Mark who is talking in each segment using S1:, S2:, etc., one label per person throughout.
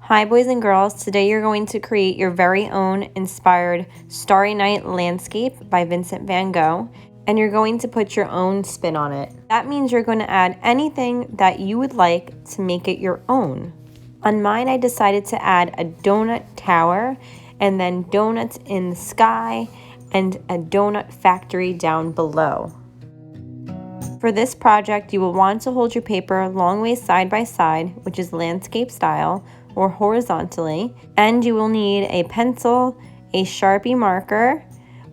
S1: Hi boys and girls, today you're going to create your very own inspired Starry Night landscape by Vincent van Gogh, and you're going to put your own spin on it. That means you're going to add anything that you would like to make it your own. On mine, I decided to add a donut tower and then donuts in the sky and a donut factory down below. For this project, you will want to hold your paper long ways side by side, which is landscape style, or horizontally, and you will need a pencil, a Sharpie marker,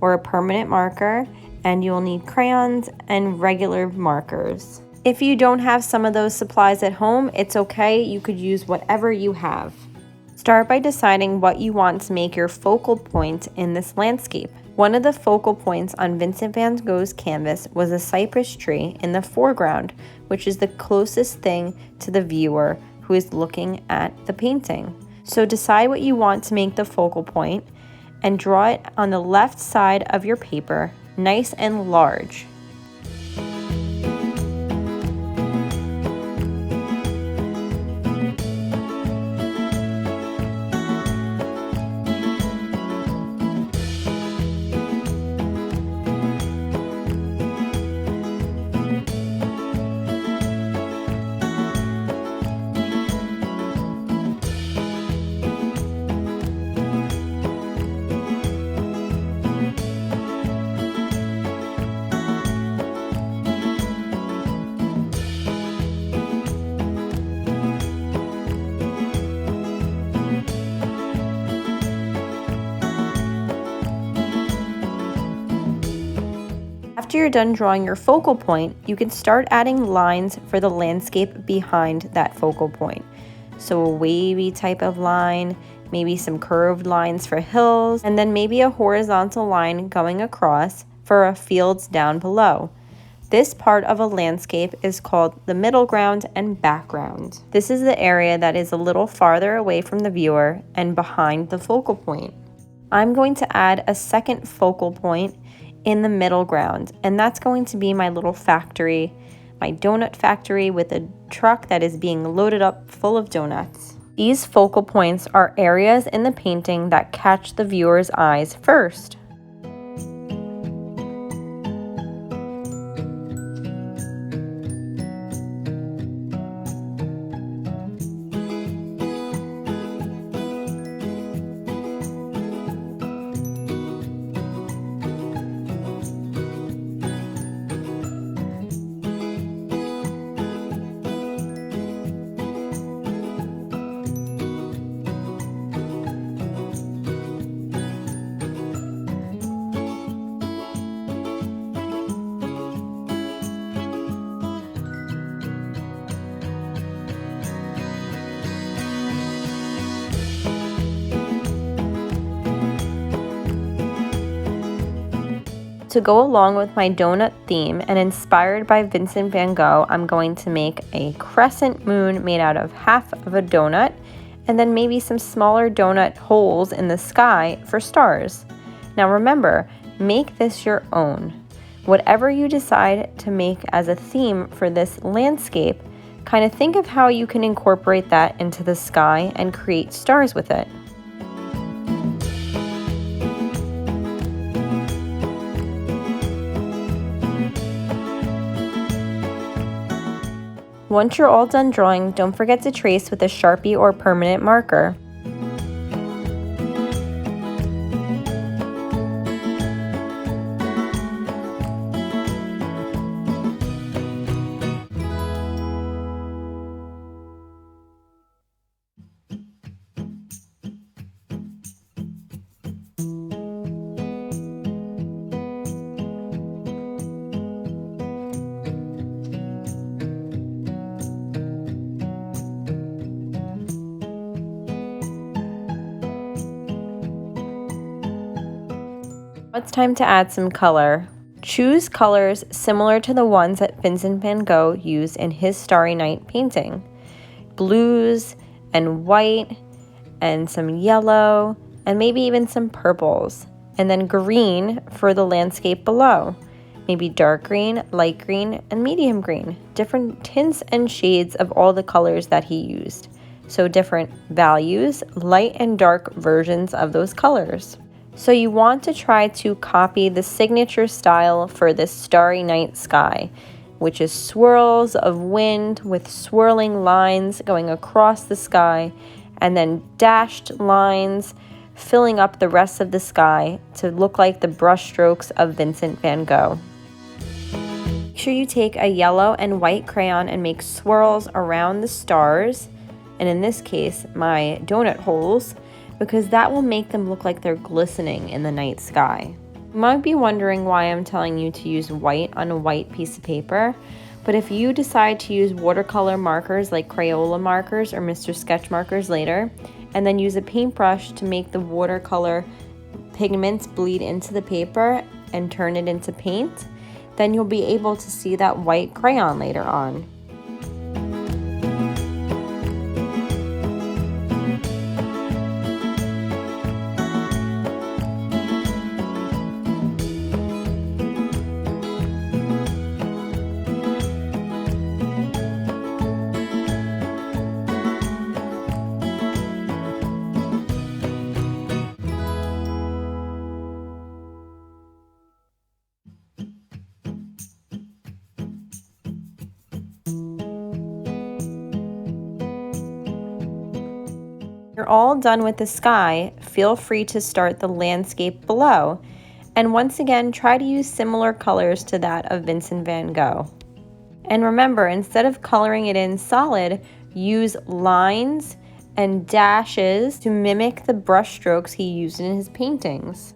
S1: or a permanent marker, and you will need crayons and regular markers. If you don't have some of those supplies at home, it's okay, you could use whatever you have. Start by deciding what you want to make your focal point in this landscape. One of the focal points on Vincent van Gogh's canvas was a cypress tree in the foreground, which is the closest thing to the viewer who is looking at the painting. So decide what you want to make the focal point and draw it on the left side of your paper, nice and large. After you're done drawing your focal point, you can start adding lines for the landscape behind that focal point. So a wavy type of line, maybe some curved lines for hills, and then maybe a horizontal line going across for fields down below. This part of a landscape is called the middle ground and background. This is the area that is a little farther away from the viewer and behind the focal point. I'm going to add a second focal point in the middle ground, and that's going to be my little factory, my donut factory with a truck that is being loaded up full of donuts. These focal points are areas in the painting that catch the viewer's eyes first. To go along with my donut theme and inspired by Vincent van Gogh, I'm going to make a crescent moon made out of half of a donut and then maybe some smaller donut holes in the sky for stars. Now remember, make this your own. Whatever you decide to make as a theme for this landscape, kind of think of how you can incorporate that into the sky and create stars with it. Once you're all done drawing, don't forget to trace with a Sharpie or permanent marker. It's time to add some color. Choose colors similar to the ones that Vincent van Gogh used in his Starry Night painting. Blues and white and some yellow and maybe even some purples. And then green for the landscape below. Maybe dark green, light green, and medium green. Different tints and shades of all the colors that he used. so different values, light and dark versions of those colors. So you want to try to copy the signature style for this starry night sky, which is swirls of wind with swirling lines going across the sky, and then dashed lines filling up the rest of the sky to look like the brushstrokes of Vincent van Gogh. Make sure you take a yellow and white crayon and make swirls around the stars, and in this case, my donut holes, because that will make them look like they're glistening in the night sky. You might be wondering why I'm telling you to use white on a white piece of paper, but if you decide to use watercolor markers like Crayola markers or Mr. Sketch markers later, and then use a paintbrush to make the watercolor pigments bleed into the paper and turn it into paint, then you'll be able to see that white crayon later on. You're all done with the sky, feel free to start the landscape below. And once again, try to use similar colors to that of Vincent van Gogh. And remember, instead of coloring it in solid, use lines and dashes to mimic the brush strokes he used in his paintings.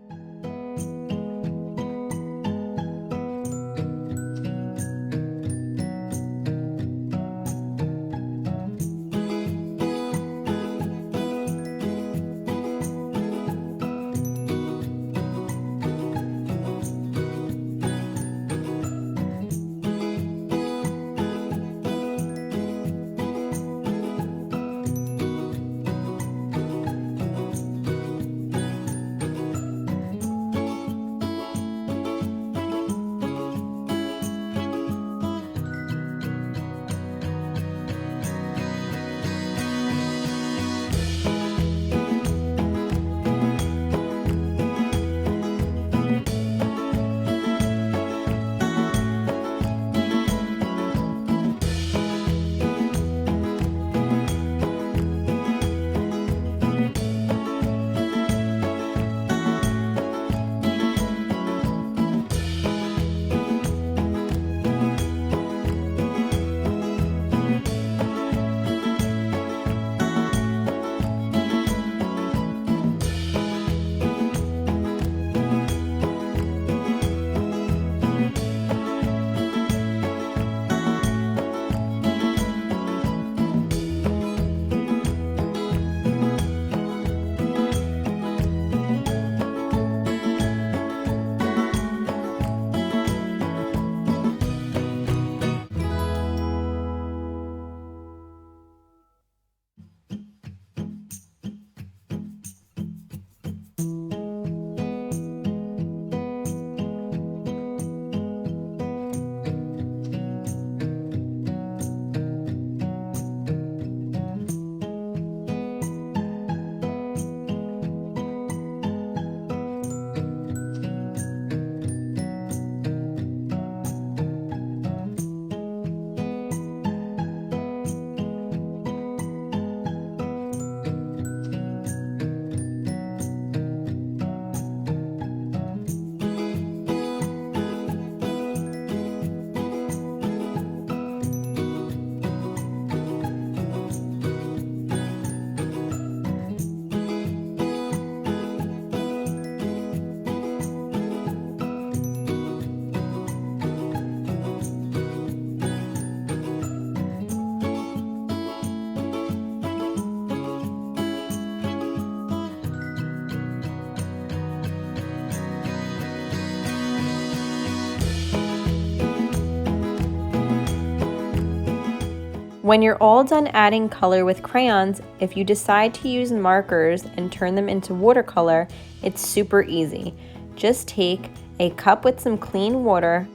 S1: When you're all done adding color with crayons, if you decide to use markers and turn them into watercolor, it's super easy. Just take a cup with some clean water,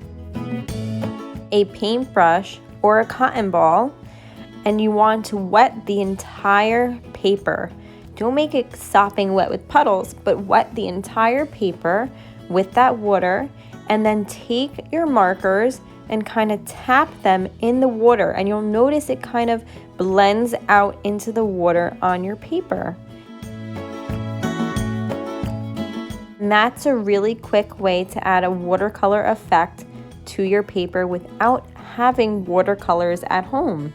S1: a paintbrush or a cotton ball, and you want to wet the entire paper. Don't make it sopping wet with puddles, but wet the entire paper with that water, and then take your markers and kind of tap them in the water, and you'll notice it kind of blends out into the water on your paper. And that's a really quick way to add a watercolor effect to your paper without having watercolors at home.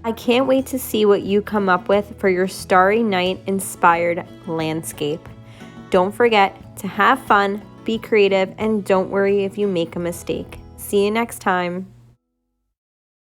S1: I can't wait to see what you come up with for your Starry Night inspired landscape. Don't forget to have fun, be creative, and don't worry if you make a mistake. See you next time.